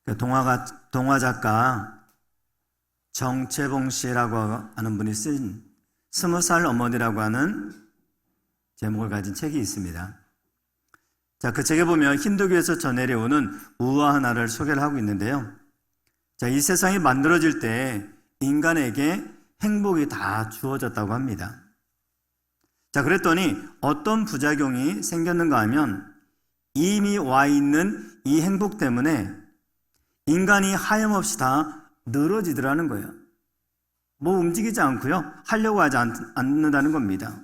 동화 작가 정채봉 씨라고 하는 분이 쓴 20살 어머니라고 하는 제목을 가진 책이 있습니다. 자, 그 책에 보면 힌두교에서 전해려오는 우화 하나를 소개를 하고 있는데요. 자, 이 세상이 만들어질 때 인간에게 행복이 다 주어졌다고 합니다. 자, 그랬더니 어떤 부작용이 생겼는가 하면 이미 와 있는 이 행복 때문에 인간이 하염없이 다 늘어지더라는 거예요. 뭐 움직이지 않고요. 하려고 하지 않는다는 겁니다.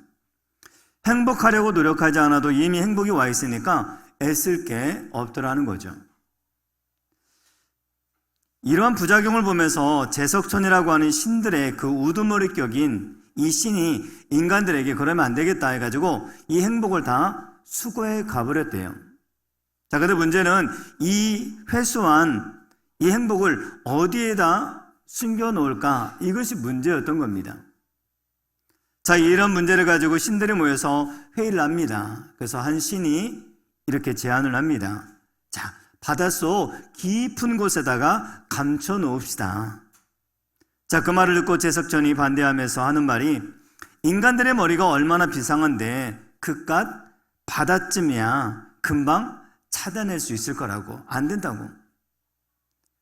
행복하려고 노력하지 않아도 이미 행복이 와 있으니까 애쓸 게 없더라는 거죠. 이러한 부작용을 보면서 제석천이라고 하는 신들의 그 우두머리 격인 이 신이 인간들에게 그러면 안 되겠다 해가지고 이 행복을 다 수거해 가버렸대요. 자, 근데 문제는 이 회수한 이 행복을 어디에다 숨겨 놓을까? 이것이 문제였던 겁니다. 자, 이런 문제를 가지고 신들이 모여서 회의를 합니다. 그래서 한 신이 이렇게 제안을 합니다. 자, 바닷속 깊은 곳에다가 감춰 놓읍시다. 자, 그 말을 듣고 제석천이 반대하면서 하는 말이 인간들의 머리가 얼마나 비상한데 그깟 바다쯤이야 금방 찾아낼 수 있을 거라고. 안 된다고.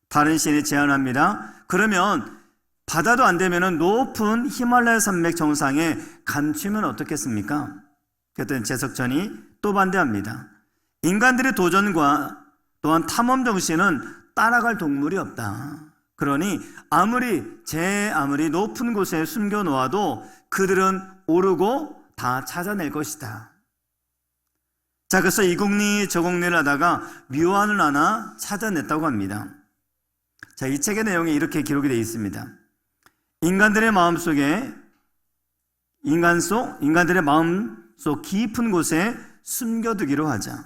다른 신이 제안합니다. 그러면 바다도 안 되면 높은 히말라야 산맥 정상에 감추면 어떻겠습니까? 그랬더니 제석천이 또 반대합니다. 인간들의 도전과 또한 탐험 정신은 따라갈 동물이 없다. 그러니 아무리 높은 곳에 숨겨 놓아도 그들은 오르고 다 찾아낼 것이다. 자, 그래서 이 공리 저 공리를 하다가 묘안을 하나 찾아냈다고 합니다. 자, 이 책의 내용이 이렇게 기록이 되어 있습니다. 인간들의 마음속 깊은 곳에 숨겨두기로 하자.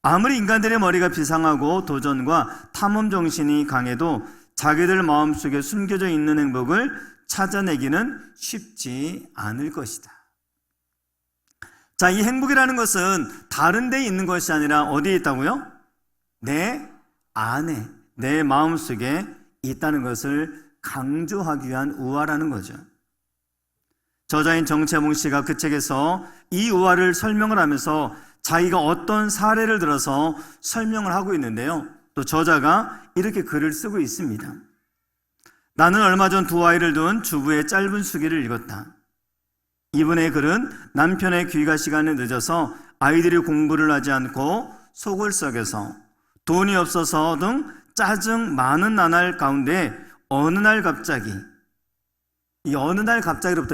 아무리 인간들의 머리가 비상하고 도전과 탐험 정신이 강해도 자기들 마음속에 숨겨져 있는 행복을 찾아내기는 쉽지 않을 것이다. 자, 이 행복이라는 것은 다른 데에 있는 것이 아니라 어디에 있다고요? 내 안에, 내 마음속에 있다는 것을 강조하기 위한 우화라는 거죠. 저자인 정채봉 씨가 그 책에서 이 우화를 설명을 하면서 자기가 어떤 사례를 들어서 설명을 하고 있는데요. 또 저자가 이렇게 글을 쓰고 있습니다. 나는 얼마 전 두 아이를 둔 주부의 짧은 수기를 읽었다. 이분의 글은 남편의 귀가 시간이 늦어서 아이들이 공부를 하지 않고 속을 썩여서 돈이 없어서 등 짜증 많은 나날 가운데 어느 날 갑자기로부터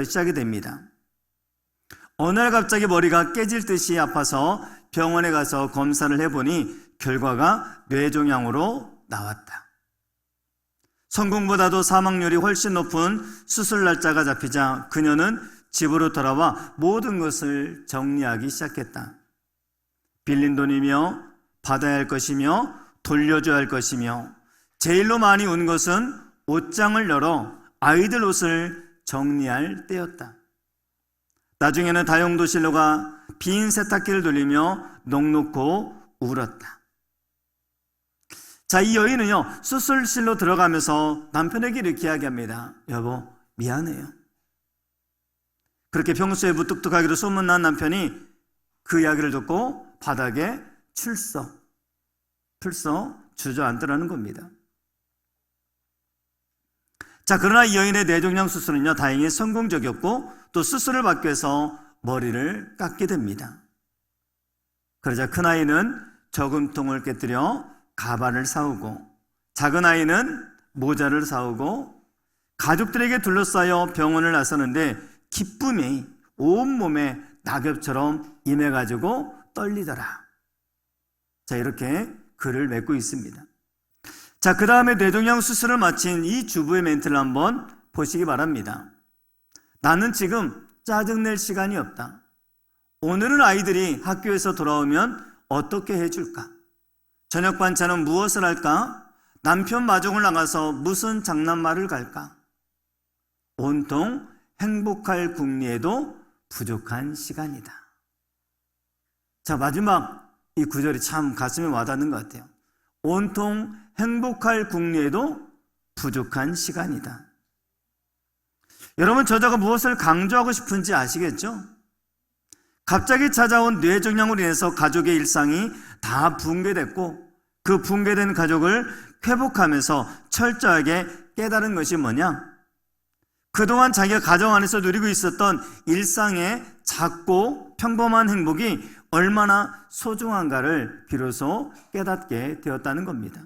시작이 됩니다. 어느 날 갑자기 머리가 깨질 듯이 아파서 병원에 가서 검사를 해보니 결과가 뇌종양으로 나왔다. 성공보다도 사망률이 훨씬 높은 수술 날짜가 잡히자 그녀는 집으로 돌아와 모든 것을 정리하기 시작했다. 빌린 돈이며 받아야 할 것이며 돌려줘야 할 것이며 제일로 많이 온 것은 옷장을 열어 아이들 옷을 정리할 때였다. 나중에는 다용도실로가 빈 세탁기를 돌리며 넋놓고 울었다. 자, 이 여인은요, 수술실로 들어가면서 남편에게 이렇게 이야기합니다. 여보, 미안해요. 그렇게 평소에 무뚝뚝하기로 소문난 남편이 그 이야기를 듣고 바닥에 풀썩 주저앉더라는 겁니다. 자, 그러나 이 여인의 뇌종양 수술은요, 다행히 성공적이었고 또 수술을 받기 위해서 머리를 깎게 됩니다. 그러자 큰아이는 저금통을 깨뜨려 가발을 사오고 작은 아이는 모자를 사오고 가족들에게 둘러싸여 병원을 나서는데 기쁨이 온몸에 낙엽처럼 임해가지고 떨리더라. 자, 이렇게 글을 맺고 있습니다. 자, 그 다음에 뇌종양 수술을 마친 이 주부의 멘트를 한번 보시기 바랍니다. 나는 지금 짜증낼 시간이 없다. 오늘은 아이들이 학교에서 돌아오면 어떻게 해줄까? 저녁 반찬은 무엇을 할까? 남편 마중을 나가서 무슨 장난말을 갈까? 온통 행복할 궁리에도 부족한 시간이다. 자, 마지막 이 구절이 참 가슴에 와닿는 것 같아요. 온통 행복할 궁리에도 부족한 시간이다. 여러분, 저자가 무엇을 강조하고 싶은지 아시겠죠? 갑자기 찾아온 뇌종양으로 인해서 가족의 일상이 다 붕괴됐고, 그 붕괴된 가족을 회복하면서 철저하게 깨달은 것이 뭐냐? 그동안 자기가 가정 안에서 누리고 있었던 일상의 작고 평범한 행복이 얼마나 소중한가를 비로소 깨닫게 되었다는 겁니다.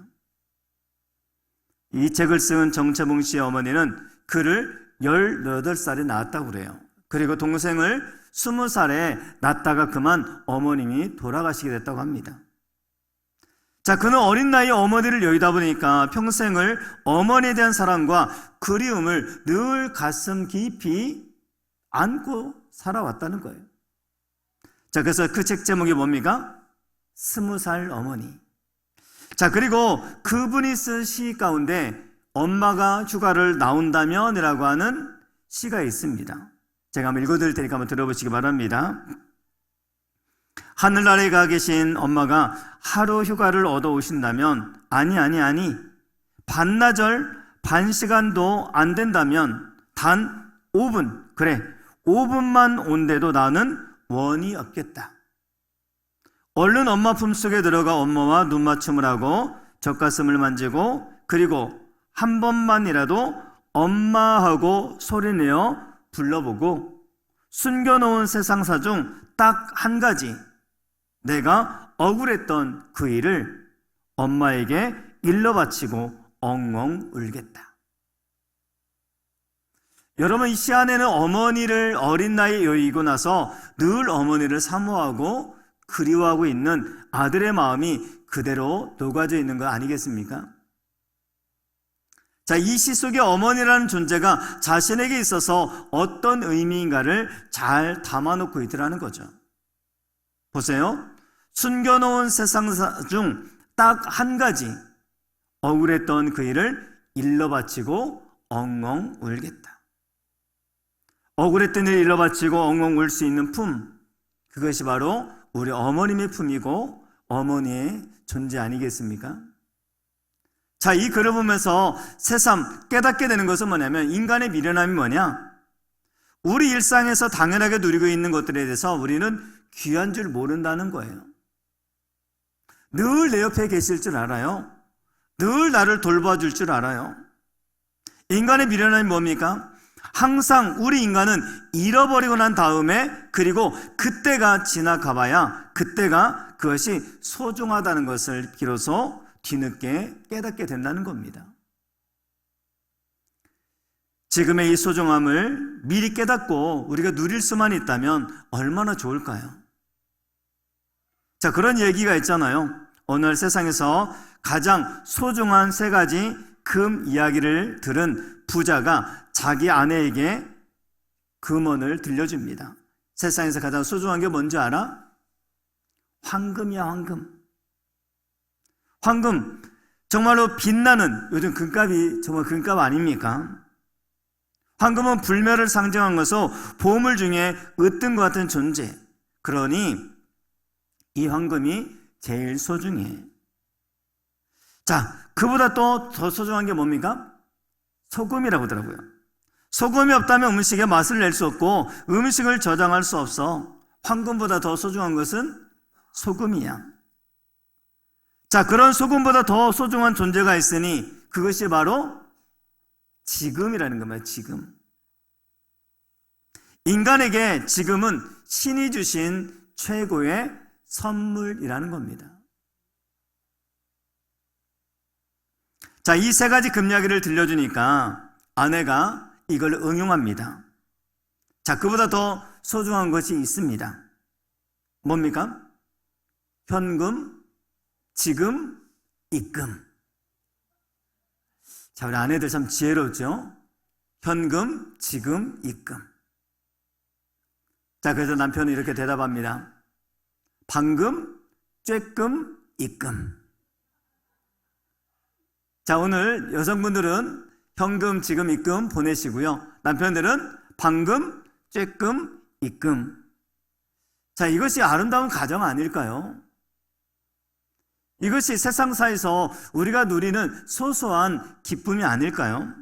이 책을 쓴 정채봉 씨의 어머니는 그를 18살에 낳았다고 그래요. 그리고 동생을 20살에 낳다가 그만 어머님이 돌아가시게 됐다고 합니다. 자, 그는 어린 나이에 어머니를 여의다 보니까 평생을 어머니에 대한 사랑과 그리움을 늘 가슴 깊이 안고 살아왔다는 거예요. 자, 그래서 그 책 제목이 뭡니까? 20살 어머니. 자, 그리고 그분이 쓴 시 가운데 엄마가 휴가를 나온다면 이라고 하는 시가 있습니다. 제가 한번 읽어드릴 테니까 한번 들어보시기 바랍니다. 하늘나라에 가 계신 엄마가 하루 휴가를 얻어 오신다면, 아니 반나절 반시간도 안 된다면 단 5분, 그래 5분만 온데도 나는 원이 없겠다. 얼른 엄마 품속에 들어가 엄마와 눈맞춤을 하고 젖가슴을 만지고, 그리고 한 번만이라도 엄마하고 소리내어 불러보고, 숨겨놓은 세상사 중 딱 한 가지, 내가 억울했던 그 일을 엄마에게 일러 바치고 엉엉 울겠다. 여러분, 이 시 안에는 어머니를 어린 나이에 여의고 나서 늘 어머니를 사모하고 그리워하고 있는 아들의 마음이 그대로 녹아져 있는 거 아니겠습니까? 자, 이 시 속에 어머니라는 존재가 자신에게 있어서 어떤 의미인가를 잘 담아놓고 있더라는 거죠. 보세요. 숨겨놓은 세상사 중 딱 한 가지, 억울했던 그 일을 일러 바치고 엉엉 울겠다. 억울했던 일을 일러 바치고 엉엉 울 수 있는 품, 그것이 바로 우리 어머님의 품이고 어머니의 존재 아니겠습니까? 자, 이 글을 보면서 새삼 깨닫게 되는 것은 뭐냐면, 인간의 미련함이 뭐냐? 우리 일상에서 당연하게 누리고 있는 것들에 대해서 우리는 귀한 줄 모른다는 거예요. 늘 내 옆에 계실 줄 알아요. 늘 나를 돌봐줄 줄 알아요. 인간의 미련함이 뭡니까? 항상 우리 인간은 잃어버리고 난 다음에, 그리고 그때가 지나가봐야 그때가 그것이 소중하다는 것을 비로소 뒤늦게 깨닫게 된다는 겁니다. 지금의 이 소중함을 미리 깨닫고 우리가 누릴 수만 있다면 얼마나 좋을까요? 자, 그런 얘기가 있잖아요. 오늘 세상에서 가장 소중한 3가지 금 이야기를 들은 부자가 자기 아내에게 금원을 들려줍니다. 세상에서 가장 소중한 게 뭔지 알아? 황금이야, 황금. 황금, 정말로 빛나는, 요즘 금값이 정말 금값 아닙니까? 황금은 불멸을 상징한 것으로 보물 중에 으뜸과 같은 존재. 그러니 이 황금이 제일 소중해. 자, 그보다 또 더 소중한 게 뭡니까? 소금이라고 하더라고요. 소금이 없다면 음식에 맛을 낼 수 없고 음식을 저장할 수 없어. 황금보다 더 소중한 것은 소금이야. 자, 그런 소금보다 더 소중한 존재가 있으니 그것이 바로 지금이라는 겁니다. 지금. 인간에게 지금은 신이 주신 최고의 선물이라는 겁니다. 자, 이 3가지 금이야기를 들려주니까 아내가 이걸 응용합니다. 자, 그보다 더 소중한 것이 있습니다. 뭡니까? 현금, 지금, 입금. 자, 우리 아내들 참 지혜롭죠? 현금, 지금, 입금. 자, 그래서 남편은 이렇게 대답합니다. 방금, 쬐끔, 입금. 자, 오늘 여성분들은 현금, 지금, 입금 보내시고요. 남편들은 방금, 쬐끔, 입금. 자, 이것이 아름다운 가정 아닐까요? 이것이 세상사에서 우리가 누리는 소소한 기쁨이 아닐까요?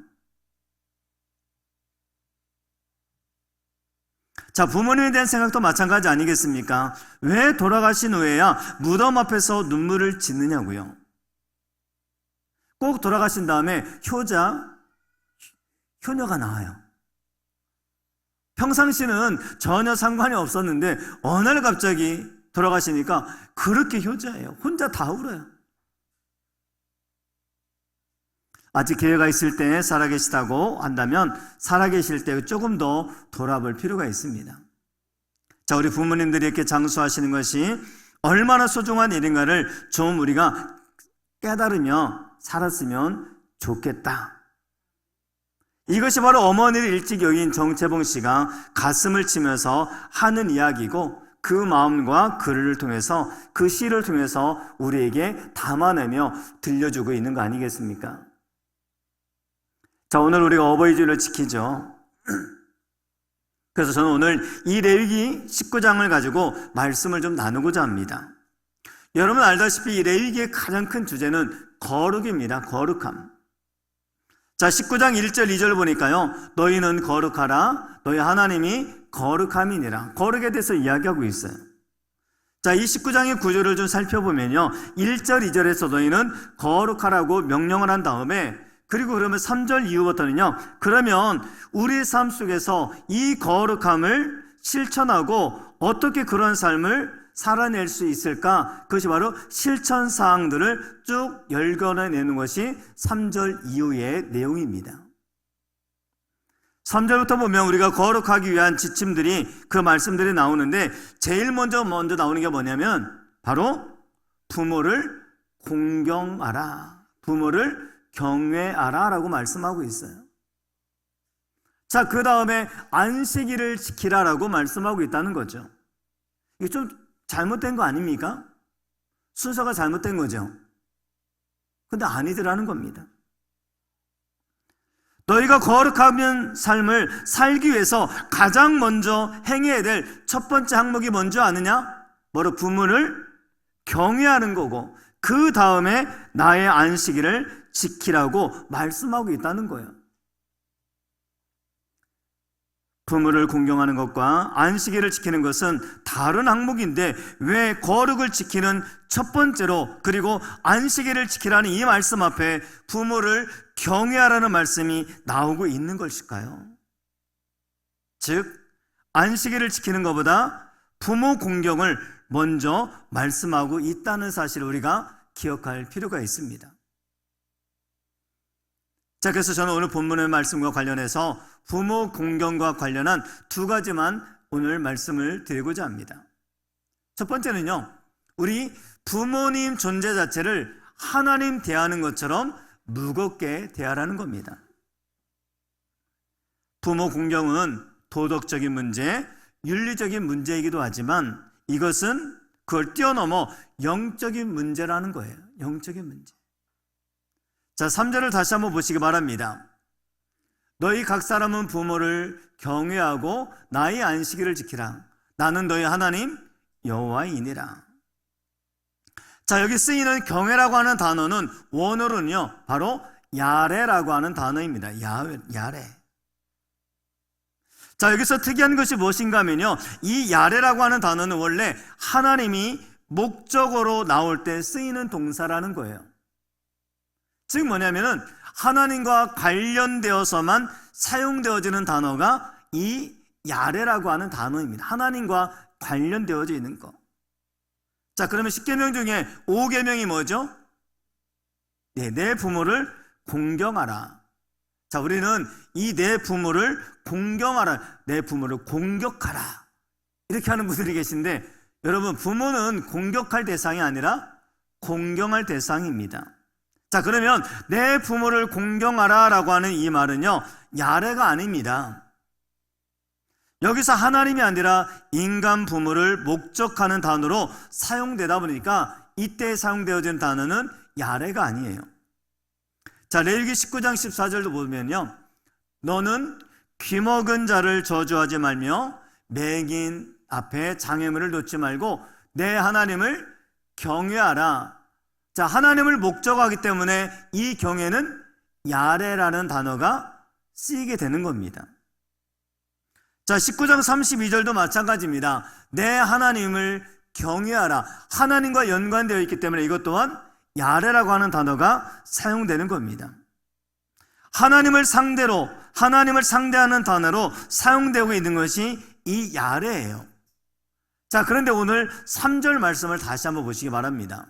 자, 부모님에 대한 생각도 마찬가지 아니겠습니까? 왜 돌아가신 후에야 무덤 앞에서 눈물을 짓느냐고요. 꼭 돌아가신 다음에 효녀가 나와요. 평상시는 전혀 상관이 없었는데 어느 날 갑자기 돌아가시니까 그렇게 효자예요. 혼자 다 울어요. 아직 기회가 있을 때 살아계시다고 한다면 살아계실 때 조금 더 돌아볼 필요가 있습니다. 자, 우리 부모님들이 이렇게 장수하시는 것이 얼마나 소중한 일인가를 좀 우리가 깨달으며 살았으면 좋겠다. 이것이 바로 어머니를 일찍 여긴 정채봉 씨가 가슴을 치면서 하는 이야기고, 그 마음과 글을 통해서, 그 시를 통해서 우리에게 담아내며 들려주고 있는 거 아니겠습니까? 자, 오늘 우리가 어버이 주일을 지키죠. 그래서 저는 오늘 이 레위기 19장을 가지고 말씀을 좀 나누고자 합니다. 여러분 알다시피 이 레위기의 가장 큰 주제는 거룩입니다. 거룩함. 자, 19장 1절 2절 보니까요, 너희는 거룩하라, 너희 하나님이 거룩함이니라. 거룩에 대해서 이야기하고 있어요. 자, 이 19장의 구조를 좀 살펴보면요, 1절 2절에서 너희는 거룩하라고 명령을 한 다음에, 그리고 그러면 3절 이후부터는요, 그러면 우리의 삶 속에서 이 거룩함을 실천하고 어떻게 그런 삶을 살아낼 수 있을까? 그것이 바로 실천 사항들을 쭉 열거내는 것이 3절 이후의 내용입니다. 3절부터 보면 우리가 거룩하기 위한 지침들이, 그 말씀들이 나오는데, 제일 먼저 나오는 게 뭐냐면 바로 부모를 공경하라, 부모를 경외하라 라고 말씀하고 있어요. 자, 그 다음에 안식일을 지키라 라고 말씀하고 있다는 거죠. 이게 좀 잘못된 거 아닙니까? 순서가 잘못된 거죠. 근데 아니더라는 겁니다. 너희가 거룩한 삶을 살기 위해서 가장 먼저 행해야 될 첫 번째 항목이 뭔지 아느냐? 바로 부모를 경외하는 거고, 그 다음에 나의 안식일을 지키라고 말씀하고 있다는 거예요. 부모를 공경하는 것과 안식일을 지키는 것은 다른 항목인데 왜 거룩을 지키는 첫 번째로, 그리고 안식일을 지키라는 이 말씀 앞에 부모를 경외하라는 말씀이 나오고 있는 것일까요? 즉, 안식일을 지키는 것보다 부모 공경을 먼저 말씀하고 있다는 사실을 우리가 기억할 필요가 있습니다. 자, 그래서 저는 오늘 본문의 말씀과 관련해서 부모 공경과 관련한 두 가지만 오늘 말씀을 드리고자 합니다. 첫 번째는요, 우리 부모님 존재 자체를 하나님 대하는 것처럼 무겁게 대하라는 겁니다. 부모 공경은 도덕적인 문제, 윤리적인 문제이기도 하지만 이것은 그걸 뛰어넘어 영적인 문제라는 거예요. 영적인 문제. 자, 3절을 다시 한번 보시기 바랍니다. 너희 각 사람은 부모를 경외하고 나의 안식일을 지키라. 나는 너희 하나님 여호와이니라. 자, 여기 쓰이는 경외라고 하는 단어는 원어로는요, 바로 야레라고 하는 단어입니다. 야레. 자, 여기서 특이한 것이 무엇인가 하면요, 이 야레라고 하는 단어는 원래 하나님이 목적어로 나올 때 쓰이는 동사라는 거예요. 즉 뭐냐면은 하나님과 관련되어서만 사용되어지는 단어가 이 야레라고 하는 단어입니다. 하나님과 관련되어져 있는 거. 자, 그러면 10계명 중에 5계명이 뭐죠? 네, 내 부모를 공경하라. 자, 우리는 이 내 부모를 공경하라, 내 부모를 공격하라, 이렇게 하는 분들이 계신데, 여러분, 부모는 공격할 대상이 아니라 공경할 대상입니다. 자, 그러면 내 부모를 공경하라 라고 하는 이 말은요, 야레가 아닙니다. 여기서 하나님이 아니라 인간 부모를 목적하는 단어로 사용되다 보니까 이때 사용되어진 단어는 야레가 아니에요. 자, 레위기 19장 14절도 보면요, 너는 귀먹은 자를 저주하지 말며 맹인 앞에 장애물을 놓지 말고 내 하나님을 경외하라. 자, 하나님을 목적하기 때문에 이 경에는 야레라는 단어가 쓰이게 되는 겁니다. 자, 19장 32절도 마찬가지입니다. 내 하나님을 경외하라. 하나님과 연관되어 있기 때문에 이것 또한 야레라고 하는 단어가 사용되는 겁니다. 하나님을 상대하는 단어로 사용되고 있는 것이 이 야레예요. 자, 그런데 오늘 3절 말씀을 다시 한번 보시기 바랍니다.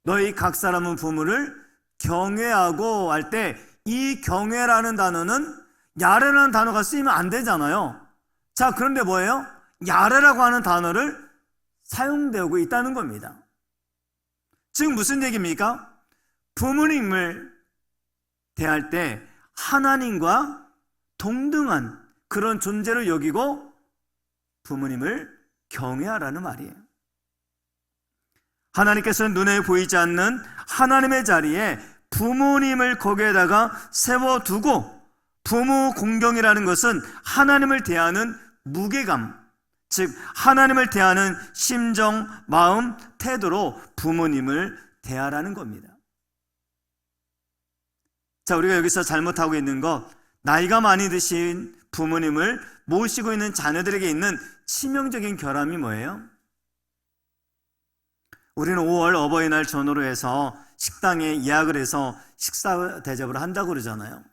너희 각 사람은 부모를 경외하고 할 때 이 경외라는 단어는 야레라는 단어가 쓰이면 안 되잖아요. 자, 그런데 뭐예요? 야레라고 하는 단어를 사용되고 있다는 겁니다. 지금 무슨 얘기입니까? 부모님을 대할 때 하나님과 동등한 그런 존재로 여기고 부모님을 경외하라는 말이에요. 하나님께서는 눈에 보이지 않는 하나님의 자리에 부모님을 거기에다가 세워두고, 부모 공경이라는 것은 하나님을 대하는 무게감, 즉 하나님을 대하는 심정, 마음, 태도로 부모님을 대하라는 겁니다. 자, 우리가 여기서 잘못하고 있는 것, 나이가 많이 드신 부모님을 모시고 있는 자녀들에게 있는 치명적인 결함이 뭐예요? 우리는 5월 어버이날 전후로 해서 식당에 예약을 해서 식사 대접을 한다고 그러잖아요.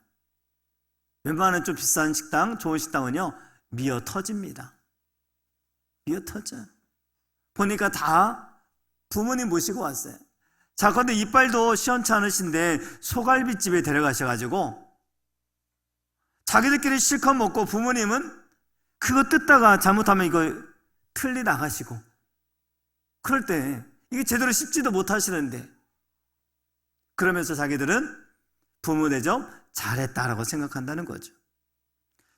웬만한 좀 비싼 식당, 좋은 식당은요, 미어 터집니다. 미어 터져. 보니까 다 부모님 모시고 왔어요. 자, 그런데 이빨도 시원치 않으신데 소갈비집에 데려가셔가지고 자기들끼리 실컷 먹고 부모님은 그거 뜯다가 잘못하면 이거 틀리 나가시고, 그럴 때 이게 제대로 씹지도 못하시는데, 그러면서 자기들은 부모 대접 잘했다라고 생각한다는 거죠.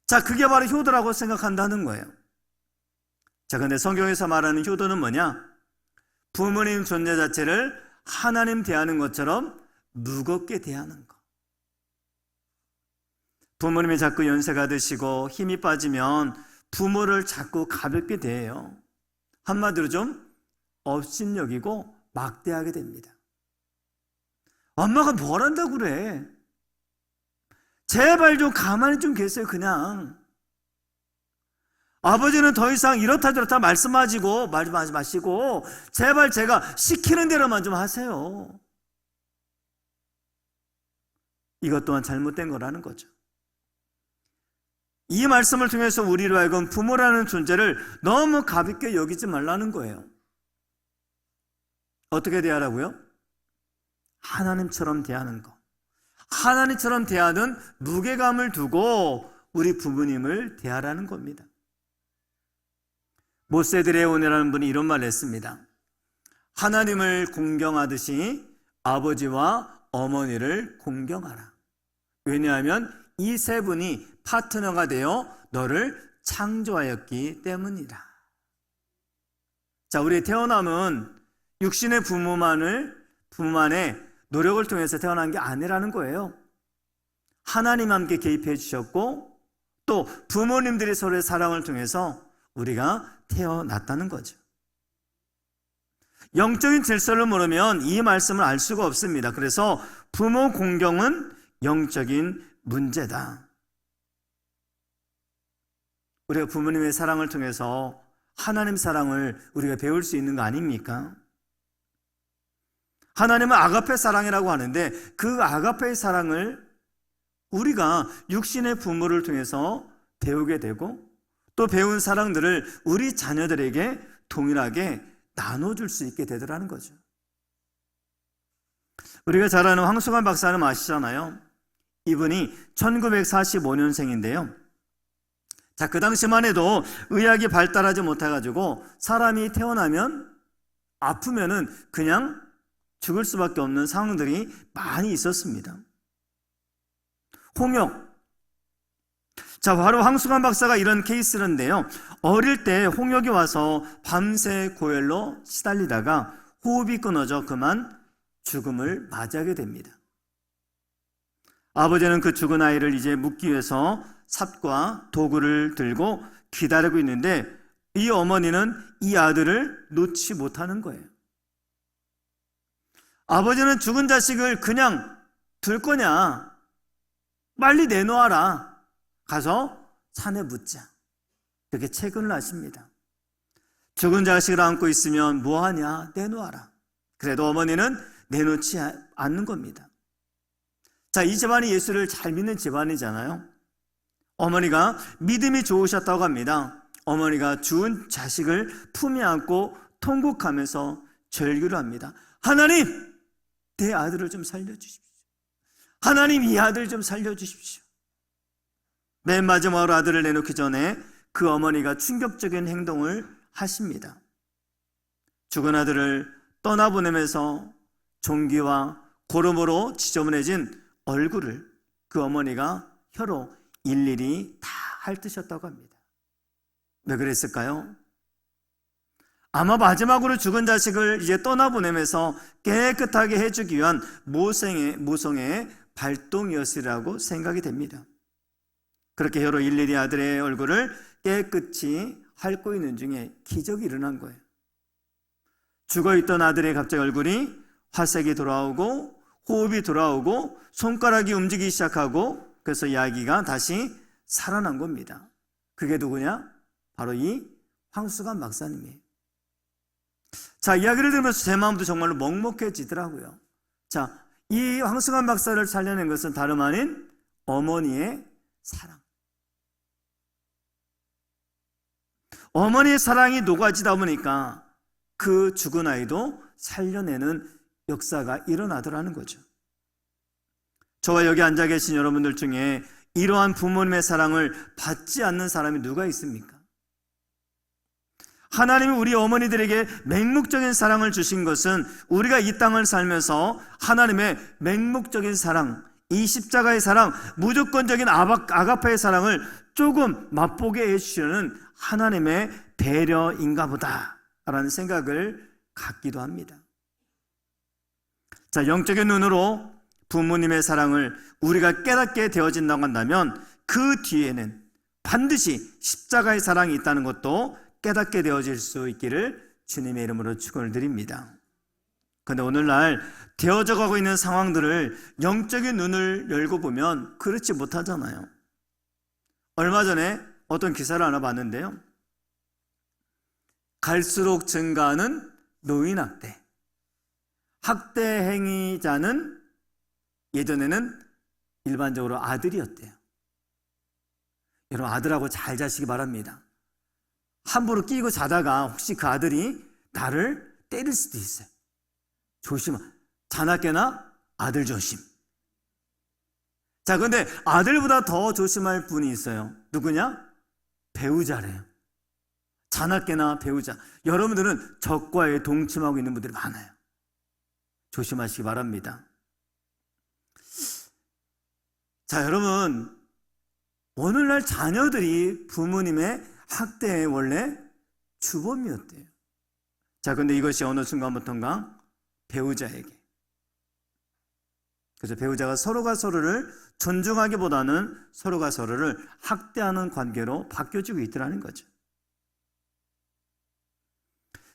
자, 그게 바로 효도라고 생각한다는 거예요. 자, 근데 성경에서 말하는 효도는 뭐냐? 부모님 존재 자체를 하나님 대하는 것처럼 무겁게 대하는 것. 부모님이 자꾸 연세가 드시고 힘이 빠지면 부모를 자꾸 가볍게 대해요. 한마디로 좀 업신여기고 막대하게 됩니다. 엄마가 뭘 한다고 그래? 제발 좀 가만히 좀 계세요, 그냥. 아버지는 더 이상 이렇다 저렇다 말씀하지 마시고 제발 제가 시키는 대로만 좀 하세요. 이것 또한 잘못된 거라는 거죠. 이 말씀을 통해서 우리로 하여금 부모라는 존재를 너무 가볍게 여기지 말라는 거예요. 어떻게 대하라고요? 하나님처럼 대하는 거. 하나님처럼 대하는 무게감을 두고 우리 부모님을 대하라는 겁니다. 모세드레온이라는 분이 이런 말을 했습니다. 하나님을 공경하듯이 아버지와 어머니를 공경하라. 왜냐하면 이 세 분이 파트너가 되어 너를 창조하였기 때문이다. 자, 우리 태어남은 육신의 부모만의 노력을 통해서 태어난 게 아니라는 거예요. 하나님 함께 개입해 주셨고, 또 부모님들이 서로의 사랑을 통해서 우리가 태어났다는 거죠. 영적인 질서를 모르면 이 말씀을 알 수가 없습니다. 그래서 부모 공경은 영적인 문제다. 우리가 부모님의 사랑을 통해서 하나님 사랑을 우리가 배울 수 있는 거 아닙니까? 하나님은 아가페 사랑이라고 하는데 그 아가페의 사랑을 우리가 육신의 부모를 통해서 배우게 되고, 또 배운 사랑들을 우리 자녀들에게 동일하게 나눠줄 수 있게 되더라는 거죠. 우리가 잘 아는 황수관 박사는 아시잖아요. 이분이 1945년생인데요. 자, 그 당시만 해도 의학이 발달하지 못해가지고 사람이 태어나면 아프면은 그냥 죽을 수밖에 없는 상황들이 많이 있었습니다. 홍역. 자, 바로 황수관 박사가 이런 케이스인데요. 어릴 때 홍역이 와서 밤새 고열로 시달리다가 호흡이 끊어져 그만 죽음을 맞이하게 됩니다. 아버지는 그 죽은 아이를 이제 묻기 위해서 삽과 도구를 들고 기다리고 있는데 이 어머니는 이 아들을 놓지 못하는 거예요. 아버지는 죽은 자식을 그냥 둘 거냐? 빨리 내놓아라. 가서 산에 묻자. 이렇게 채근을 하십니다. 죽은 자식을 안고 있으면 뭐하냐? 내놓아라. 그래도 어머니는 내놓지 않는 겁니다. 자, 이 집안이 예수를 잘 믿는 집안이잖아요. 어머니가 믿음이 좋으셨다고 합니다. 어머니가 죽은 자식을 품에 안고 통곡하면서 절규를 합니다. 하나님, 내 아들을 좀 살려주십시오. 하나님, 이 아들 좀 살려주십시오. 맨 마지막으로 아들을 내놓기 전에 그 어머니가 충격적인 행동을 하십니다. 죽은 아들을 떠나보내면서 종기와 고름으로 지저분해진 얼굴을 그 어머니가 혀로 일일이 다 핥으셨다고 합니다. 왜 그랬을까요? 아마 마지막으로 죽은 자식을 이제 떠나보내면서 깨끗하게 해주기 위한 모성의 발동이었으리라고 생각이 됩니다. 그렇게 혀로 일일이 아들의 얼굴을 깨끗이 핥고 있는 중에 기적이 일어난 거예요. 죽어있던 아들의 갑자기 얼굴이 화색이 돌아오고 호흡이 돌아오고 손가락이 움직이기 시작하고, 그래서 이 아기가 다시 살아난 겁니다. 그게 누구냐? 바로 이 황수관 박사님이에요. 자, 이야기를 들으면서 제 마음도 정말로 먹먹해지더라고요. 자, 이 황수관 박사를 살려낸 것은 다름 아닌 어머니의 사랑. 어머니의 사랑이 녹아지다 보니까 그 죽은 아이도 살려내는 역사가 일어나더라는 거죠. 저와 여기 앉아 계신 여러분들 중에 이러한 부모님의 사랑을 받지 않는 사람이 누가 있습니까? 하나님이 우리 어머니들에게 맹목적인 사랑을 주신 것은 우리가 이 땅을 살면서 하나님의 맹목적인 사랑, 이 십자가의 사랑, 무조건적인 아가파의 사랑을 조금 맛보게 해주시려는 하나님의 배려인가 보다라는 생각을 갖기도 합니다. 자, 영적인 눈으로 부모님의 사랑을 우리가 깨닫게 되어진다고 한다면 그 뒤에는 반드시 십자가의 사랑이 있다는 것도 깨닫게 되어질 수 있기를 주님의 이름으로 축원을 드립니다. 그런데 오늘날 되어져 가고 있는 상황들을 영적인 눈을 열고 보면 그렇지 못하잖아요. 얼마 전에 어떤 기사를 하나 봤는데요. 갈수록 증가하는 노인학대. 학대 행위자는 예전에는 일반적으로 아들이었대요. 여러분, 아들하고 잘 자시기 바랍니다. 함부로 끼고 자다가 혹시 그 아들이 나를 때릴 수도 있어요. 자나깨나 아들 조심. 자, 그런데 아들보다 더 조심할 분이 있어요. 누구냐? 배우자래요. 자나깨나 배우자. 여러분들은 적과에 동침하고 있는 분들이 많아요. 조심하시기 바랍니다. 자, 여러분, 오늘날 자녀들이 부모님의 학대의 원래 주범이었대요. 자, 근데 이것이 어느 순간부터인가 배우자에게, 그래서 배우자가 서로가 서로를 존중하기보다는 서로가 서로를 학대하는 관계로 바뀌어지고 있더라는 거죠.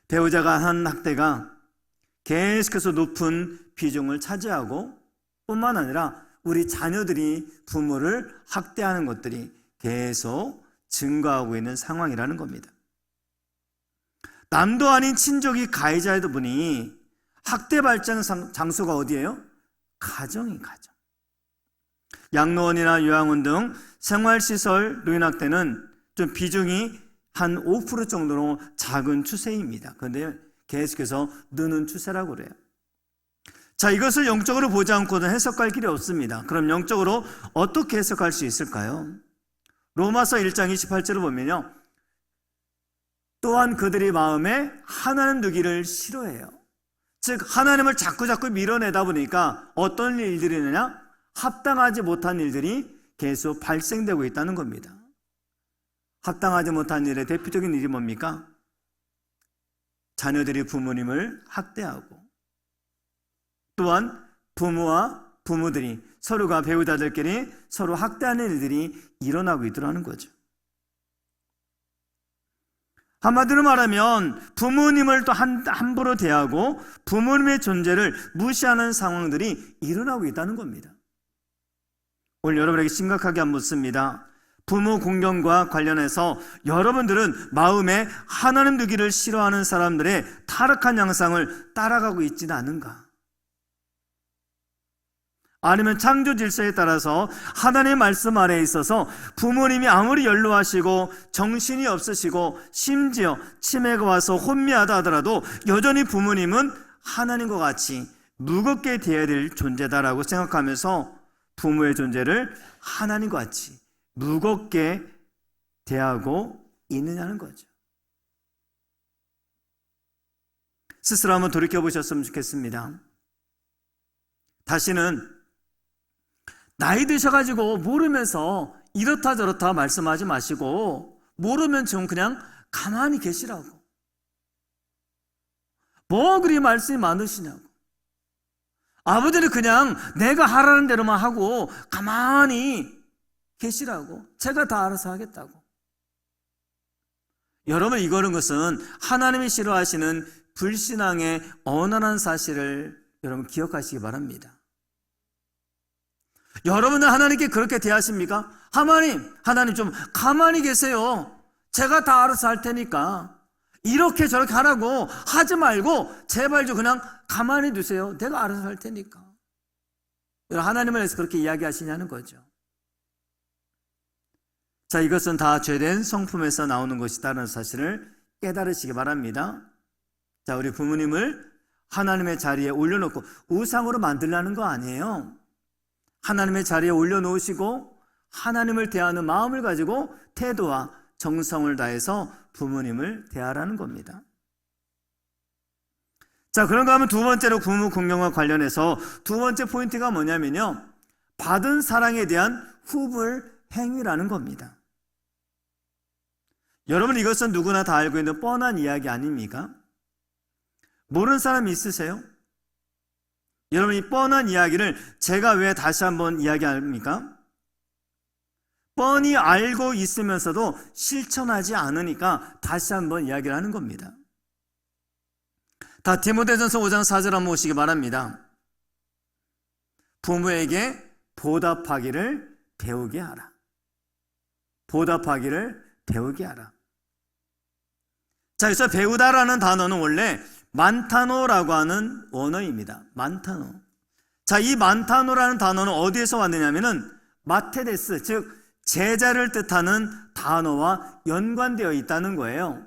배우자가 한 학대가 계속해서 높은 비중을 차지하고, 뿐만 아니라 우리 자녀들이 부모를 학대하는 것들이 계속 증가하고 있는 상황이라는 겁니다. 남도 아닌 친족이 가해자이다 보니 학대 발생 장소가 어디예요? 가정. 양로원이나 요양원 등 생활시설 노인학대는 좀 비중이 한 5% 정도로 작은 추세입니다. 그런데 계속해서 느는 추세라고 그래요. 자, 이것을 영적으로 보지 않고는 해석할 길이 없습니다. 그럼 영적으로 어떻게 해석할 수 있을까요? 로마서 1장 28절을 보면요, 또한 그들의 마음에 하나님 두기를 싫어해요. 즉 하나님을 자꾸 밀어내다 보니까 어떤 일들이 있느냐? 합당하지 못한 일들이 계속 발생되고 있다는 겁니다. 합당하지 못한 일의 대표적인 일이 뭡니까? 자녀들이 부모님을 학대하고, 또한 부모와 부모들이 서로가 배우자들끼리 서로 학대하는 일들이 일어나고 있더라는 거죠. 한마디로 말하면 부모님을 또 함부로 대하고 부모님의 존재를 무시하는 상황들이 일어나고 있다는 겁니다. 오늘 여러분에게 심각하게 한번 묻습니다. 부모 공경과 관련해서 여러분들은 마음에 하나님 두기를 싫어하는 사람들의 타락한 양상을 따라가고 있지는 않은가? 아니면 창조 질서에 따라서 하나님의 말씀 아래에 있어서 부모님이 아무리 연로하시고 정신이 없으시고 심지어 치매가 와서 혼미하다 하더라도 여전히 부모님은 하나님과 같이 무겁게 대해야 될 존재다라고 생각하면서 부모의 존재를 하나님과 같이 무겁게 대하고 있느냐는 거죠. 스스로 한번 돌이켜보셨으면 좋겠습니다. 다시는 나이 드셔가지고 모르면서 이렇다 저렇다 말씀하지 마시고 모르면 좀 그냥 가만히 계시라고. 뭐 그리 말씀이 많으시냐고. 아버지는 그냥 내가 하라는 대로만 하고 가만히 계시라고. 제가 다 알아서 하겠다고. 여러분, 이거는 것은 하나님이 싫어하시는 불신앙의 언어란 사실을 여러분 기억하시기 바랍니다. 여러분은 하나님께 그렇게 대하십니까? 하나님 좀 가만히 계세요. 제가 다 알아서 할 테니까 이렇게 저렇게 하라고 하지 말고 제발 좀 그냥 가만히 두세요. 내가 알아서 할 테니까. 여러분, 하나님을 위해서 그렇게 이야기하시냐는 거죠. 자, 이것은 다 죄된 성품에서 나오는 것이다라는 사실을 깨달으시기 바랍니다. 자, 우리 부모님을 하나님의 자리에 올려놓고 우상으로 만들라는 거 아니에요. 하나님의 자리에 올려놓으시고 하나님을 대하는 마음을 가지고 태도와 정성을 다해서 부모님을 대하라는 겁니다. 자, 그런가 하면 두 번째로 부모 공경과 관련해서 두 번째 포인트가 뭐냐면요, 받은 사랑에 대한 후불 행위라는 겁니다. 여러분, 이것은 누구나 다 알고 있는 뻔한 이야기 아닙니까? 모르는 사람 있으세요? 여러분, 이 뻔한 이야기를 제가 왜 다시 한번 이야기합니까? 뻔히 알고 있으면서도 실천하지 않으니까 다시 한번 이야기를 하는 겁니다. 다 디모데전서 5장 4절 한번 보시기 바랍니다. 부모에게 보답하기를 배우게 하라. 보답하기를 배우게 하라. 자, 여기서 배우다라는 단어는 원래 만타노라고 하는 원어입니다. 만타노. 자, 이 만타노라는 단어는 어디에서 왔느냐면은 마테데스, 즉 제자를 뜻하는 단어와 연관되어 있다는 거예요.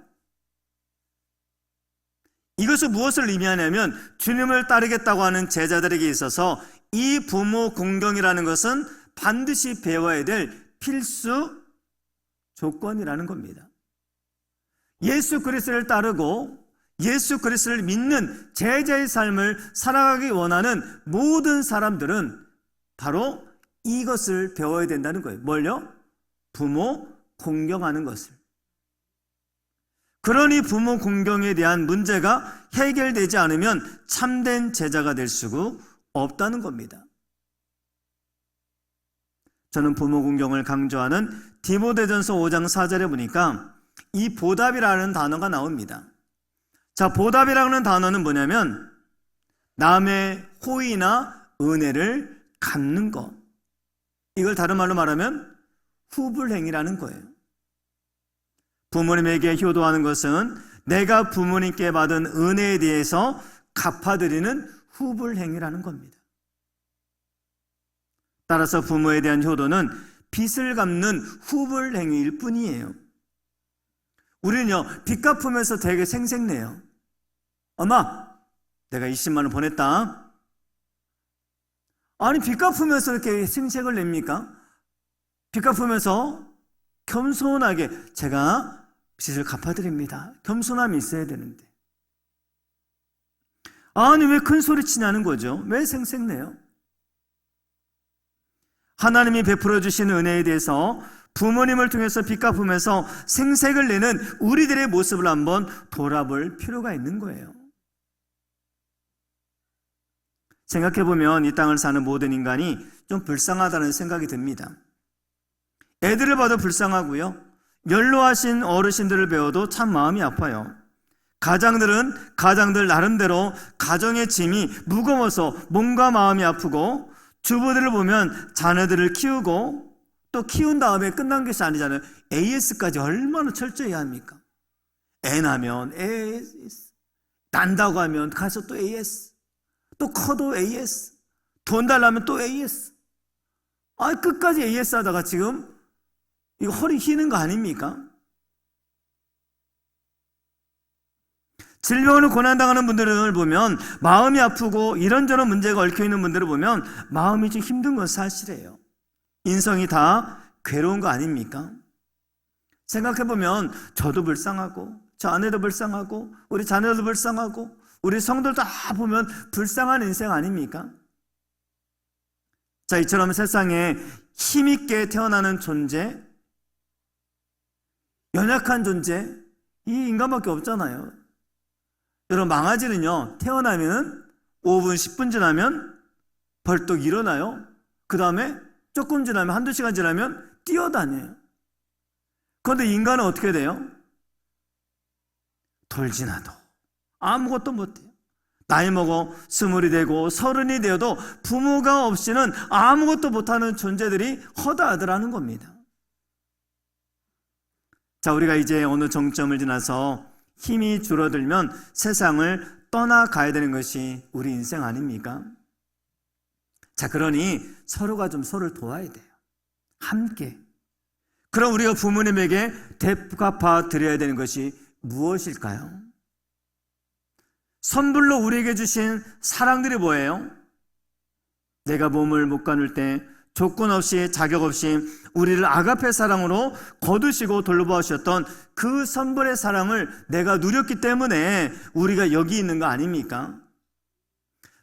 이것은 무엇을 의미하냐면 주님을 따르겠다고 하는 제자들에게 있어서 이 부모 공경이라는 것은 반드시 배워야 될 필수 조건이라는 겁니다. 예수 그리스도를 따르고 예수 그리스도를 믿는 제자의 삶을 살아가기 원하는 모든 사람들은 바로 이것을 배워야 된다는 거예요. 뭘요? 부모 공경하는 것을. 그러니 부모 공경에 대한 문제가 해결되지 않으면 참된 제자가 될 수가 없다는 겁니다. 저는 부모 공경을 강조하는 디모데전서 5장 4절에 보니까 이 보답이라는 단어가 나옵니다. 자, 보답이라는 단어는 뭐냐면 남의 호의나 은혜를 갚는 것. 이걸 다른 말로 말하면 후불행위라는 거예요. 부모님에게 효도하는 것은 내가 부모님께 받은 은혜에 대해서 갚아드리는 후불행위라는 겁니다. 따라서 부모에 대한 효도는 빚을 갚는 후불행위일 뿐이에요. 우리는요, 빚 갚으면서 되게 생색내요. 엄마, 내가 20만 원 보냈다. 아니, 빚 갚으면서 이렇게 생색을 냅니까? 빚 갚으면서 겸손하게 제가 빚을 갚아드립니다. 겸손함이 있어야 되는데. 아니, 왜 큰 소리 치냐는 거죠. 왜 생색내요? 하나님이 베풀어 주신 은혜에 대해서 부모님을 통해서 빚 갚으면서 생색을 내는 우리들의 모습을 한번 돌아볼 필요가 있는 거예요. 생각해보면 이 땅을 사는 모든 인간이 좀 불쌍하다는 생각이 듭니다. 애들을 봐도 불쌍하고요, 연로하신 어르신들을 배워도 참 마음이 아파요. 가장들은 가장들 나름대로 가정의 짐이 무거워서 몸과 마음이 아프고, 주부들을 보면 자녀들을 키우고 또 키운 다음에 끝난 것이 아니잖아요. AS까지 얼마나 철저히 합니까? 애 나면 AS, 난다고 하면 가서 또 AS, 또 커도 AS, 돈 달라면 또 AS. 끝까지 AS 하다가 지금 이거 허리 휘는 거 아닙니까? 질병으로 고난당하는 분들을 보면, 마음이 아프고 이런저런 문제가 얽혀있는 분들을 보면 마음이 좀 힘든 건 사실이에요. 인성이 다 괴로운 거 아닙니까? 생각해보면 저도 불쌍하고 저 아내도 불쌍하고 우리 자녀도 불쌍하고 우리 성도들 다 보면 불쌍한 인생 아닙니까? 자, 이처럼 세상에 힘있게 태어나는 존재, 연약한 존재, 이 인간밖에 없잖아요. 여러분, 망아지는요, 태어나면 5분, 10분 지나면 벌떡 일어나요. 그 다음에 조금 지나면, 한두 시간 지나면 뛰어다녀요. 그런데 인간은 어떻게 돼요? 돌지나도 아무것도 못해요. 나이 먹어 20이 되고 30이 되어도 부모가 없이는 아무것도 못하는 존재들이 허다하더라는 겁니다. 자, 우리가 이제 어느 정점을 지나서 힘이 줄어들면 세상을 떠나가야 되는 것이 우리 인생 아닙니까? 자, 그러니 서로가 좀 서로를 도와야 돼요. 함께. 그럼 우리가 부모님에게 되갚아 드려야 되는 것이 무엇일까요? 선불로 우리에게 주신 사랑들이 뭐예요? 내가 몸을 못 가눌 때 조건 없이 자격 없이 우리를 아가페 사랑으로 거두시고 돌보아주셨던 그 선불의 사랑을 내가 누렸기 때문에 우리가 여기 있는 거 아닙니까?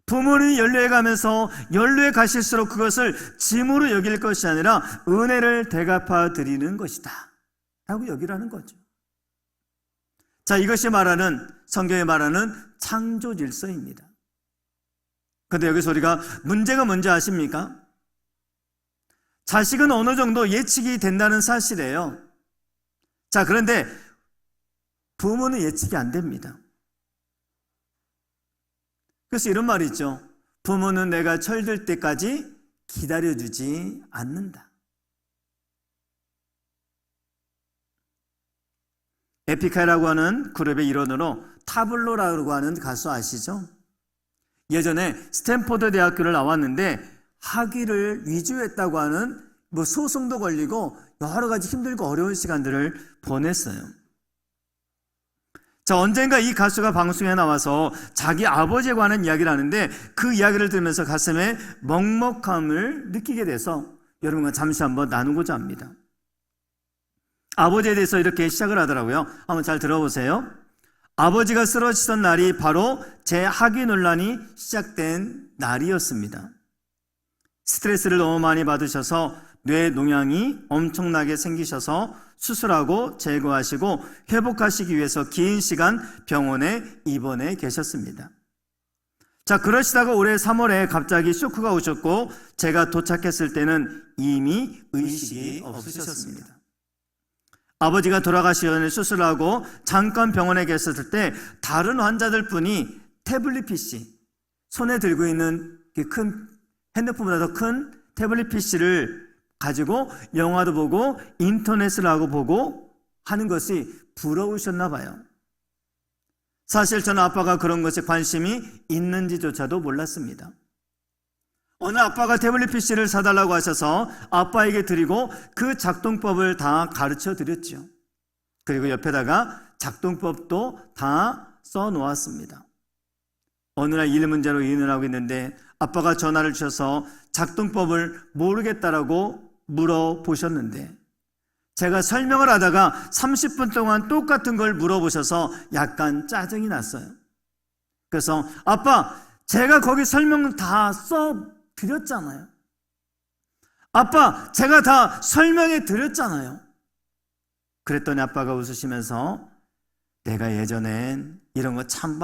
부모님이 연료해 가면서 연료해 가실수록 그것을 짐으로 여길 것이 아니라 은혜를 대갚아 드리는 것이다 라고 여기라는 거죠. 자, 이것이 말하는, 성경이 말하는 창조 질서입니다. 그런데 여기서 우리가 문제가 뭔지 아십니까? 자식은 어느 정도 예측이 된다는 사실이에요. 자, 그런데 부모는 예측이 안 됩니다. 그래서 이런 말이 있죠. 부모는 내가 철들 때까지 기다려주지 않는다. 에픽하이라고 하는 그룹의 일원으로 타블로라고 하는 가수 아시죠? 예전에 스탠포드 대학교를 나왔는데 학위를 위조했다고 하는 소송도 걸리고 여러 가지 힘들고 어려운 시간들을 보냈어요. 자, 언젠가 이 가수가 방송에 나와서 자기 아버지에 관한 이야기를 하는데 그 이야기를 들으면서 가슴에 먹먹함을 느끼게 돼서 여러분과 잠시 한번 나누고자 합니다. 아버지에 대해서 이렇게 시작을 하더라고요. 한번 잘 들어보세요. 아버지가 쓰러지던 날이 바로 제 학위 논란이 시작된 날이었습니다. 스트레스를 너무 많이 받으셔서 뇌 농양이 엄청나게 생기셔서 수술하고 제거하시고 회복하시기 위해서 긴 시간 병원에 입원해 계셨습니다. 자, 그러시다가 올해 3월에 갑자기 쇼크가 오셨고 제가 도착했을 때는 이미 의식이 없으셨습니다. 아버지가 돌아가시기 전에 수술하고 잠깐 병원에 계셨을 때 다른 환자들뿐이 태블릿 PC, 손에 들고 있는 큰 핸드폰보다 더 큰 태블릿 PC를 가지고 영화도 보고 인터넷을 하고 보고 하는 것이 부러우셨나 봐요. 사실 저는 아빠가 그런 것에 관심이 있는지조차도 몰랐습니다. 어느 아빠가 태블릿 PC를 사달라고 하셔서 아빠에게 드리고 그 작동법을 다 가르쳐 드렸죠. 그리고 옆에다가 작동법도 다 써놓았습니다. 어느 날 일 문제로 일을 하고 있는데 아빠가 전화를 주셔서 작동법을 모르겠다라고 물어보셨는데 제가 설명을 하다가 30분 동안 똑같은 걸 물어보셔서 약간 짜증이 났어요. 그래서 아빠, 제가 거기 설명 다 써드렸잖아요. 아빠, 제가 다 설명해 드렸잖아요. 그랬더니 아빠가 웃으시면서 내가 예전엔 이런 거 참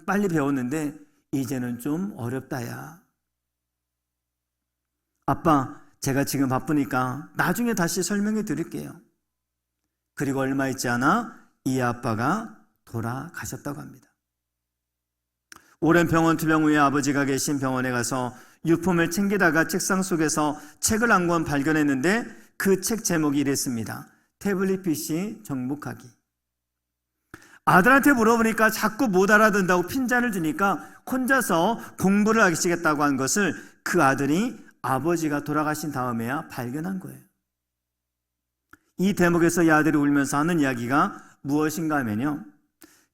빨리 배웠는데 이제는 좀 어렵다야. 아빠, 제가 지금 바쁘니까 나중에 다시 설명해 드릴게요. 그리고 얼마 있지 않아 이 아빠가 돌아가셨다고 합니다. 오랜 병원 투병 후에 아버지가 계신 병원에 가서 유품을 챙기다가 책상 속에서 책을 한 권 발견했는데 그 책 제목이 이랬습니다. 태블릿 PC 정복하기. 아들한테 물어보니까 자꾸 못 알아듣는다고 핀잔을 주니까 혼자서 공부를 하시겠다고 한 것을 그 아들이 아버지가 돌아가신 다음에야 발견한 거예요. 이 대목에서 이 아들이 울면서 하는 이야기가 무엇인가 하면요,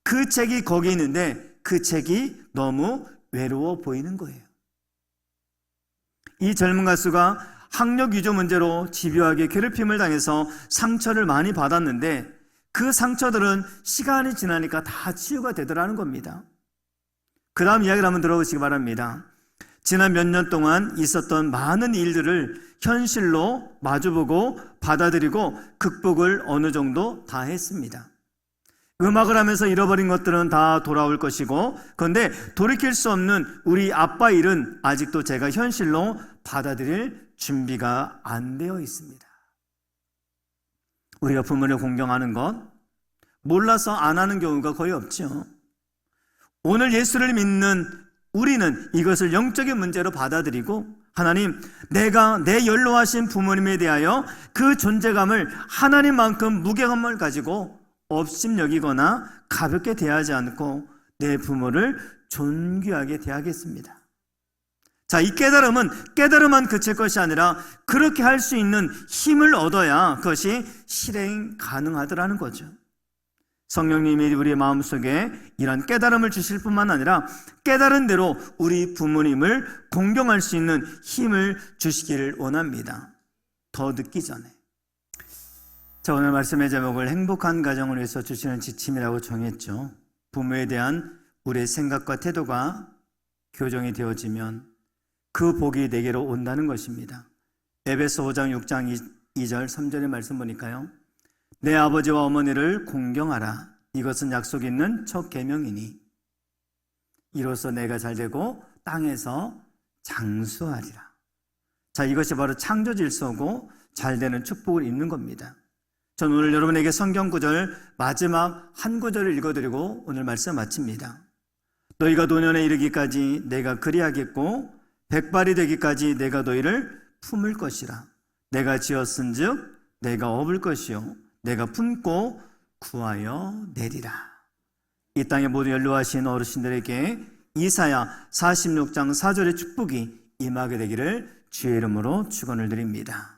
그 책이 거기 있는데 그 책이 너무 외로워 보이는 거예요. 이 젊은 가수가 학력 위조 문제로 집요하게 괴롭힘을 당해서 상처를 많이 받았는데 그 상처들은 시간이 지나니까 다 치유가 되더라는 겁니다. 그 다음 이야기를 한번 들어보시기 바랍니다. 지난 몇 년 동안 있었던 많은 일들을 현실로 마주보고 받아들이고 극복을 어느 정도 다 했습니다. 음악을 하면서 잃어버린 것들은 다 돌아올 것이고, 그런데 돌이킬 수 없는 우리 아빠 일은 아직도 제가 현실로 받아들일 준비가 안 되어 있습니다. 우리가 부모를 공경하는 것, 몰라서 안 하는 경우가 거의 없죠. 오늘 예수를 믿는 우리는 이것을 영적인 문제로 받아들이고, 하나님, 내가 내 연로하신 부모님에 대하여 그 존재감을 하나님만큼 무게감을 가지고 업심여기거나 가볍게 대하지 않고 내 부모를 존귀하게 대하겠습니다. 자, 이 깨달음만 그칠 것이 아니라 그렇게 할 수 있는 힘을 얻어야 그것이 실행 가능하더라는 거죠. 성령님이 우리의 마음속에 이런 깨달음을 주실 뿐만 아니라 깨달은 대로 우리 부모님을 공경할 수 있는 힘을 주시기를 원합니다. 더 늦기 전에. 자, 오늘 말씀의 제목을 행복한 가정을 위해서 주시는 지침이라고 정했죠. 부모에 대한 우리의 생각과 태도가 교정이 되어지면 그 복이 내게로 온다는 것입니다. 에베소 5장 6장 2절 3절의 말씀 보니까요, 내 아버지와 어머니를 공경하라. 이것은 약속 있는 첫 계명이니 이로써 내가 잘되고 땅에서 장수하리라. 자, 이것이 바로 창조 질서고 잘되는 축복을 입는 겁니다. 저는 오늘 여러분에게 성경 구절 마지막 한 구절을 읽어드리고 오늘 말씀 마칩니다. 너희가 노년에 이르기까지 내가 그리하겠고 백발이 되기까지 내가 너희를 품을 것이라. 내가 지었은즉 내가 업을 것이요 내가 품고 구하여 내리라. 이 땅에 모두 연로하신 어르신들에게 이사야 46장 4절의 축복이 임하게 되기를 주의 이름으로 축원을 드립니다.